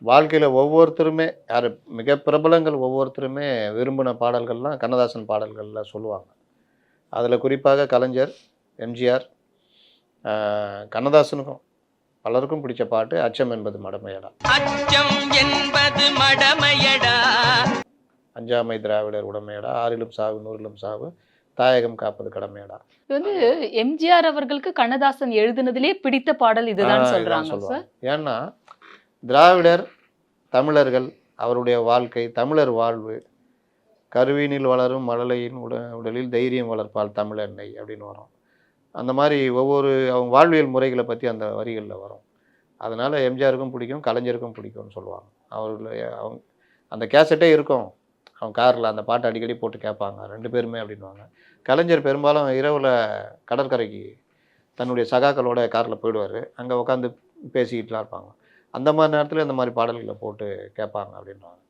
வாழ்க்கையில ஒவ்வொருத்தருமே யாரு மிக பிரபலங்கள் ஒவ்வொருத்தருமே விரும்பின பாடல்கள்லாம் கண்ணதாசன் பாடல்கள்ல சொல்லுவாங்க. அதில குறிப்பாக கலைஞர், எம்ஜிஆர், அ கண்ணதாசனுக்கும் பலருக்கும் பிடிச்ச பாட்டு "அச்சம் என்பது மடமையடா." அச்சம் என்பது மடமையடா. "அஞ்சாமை திராவிடர் உடைமையடா, ஆறிலும் சாவு நூறிலும் சாவு, தாயகம் காப்பது கடமையடா." இது வந்து எம்ஜிஆர் அவர்களுக்கு கண்ணதாசன் எழுதினதிலே பிடித்த பாடல் ஆ இதுதான் இதான் சொல்றாங்க சொல்லுவாங்க. சார். ஏன்னா, திராவிடர், தமிழர்கள், அவருடைய வாழ்க்கை, தமிழர் வாழ்வு, "கருவினில் வளரும் மழலையின் உடலில் தைரியம் வளர்ப்பாள் தமிழன்னை" அப்படின்னு வரும். அந்த மாரி ஒவ்வொரு அவங்க வாழ்வியல் முறைகள பத்தி அந்த வரிகள்ல வரும். அதனால எம்ஜிஆருக்கும் பிடிக்கும், கலைஞருக்கும் பிடிக்கும்னு சொல்லுவாங்க. அவங்க அந்த கேசட்டே இருக்கும். அவங்க கார்ல அந்த பாட்ட அடிக்கடி போட்டு கேட்பாங்க. 2 பேருமே அப்படின்னுவாங்க. கலைஞர் பெரும்பாலும் இரவுல கடற்கரைக்கு தன்னுடைய சகாக்களோட கார்ல போயிடுவாரு. அங்க உட்காந்து பேசிக்கிட்டுலாம் இருப்பாங்க. அந்த மாரி நேரத்துல இந்த மாரி பாடல்கள போட்டு கேட்பாங்க அப்படின்னுவாங்க.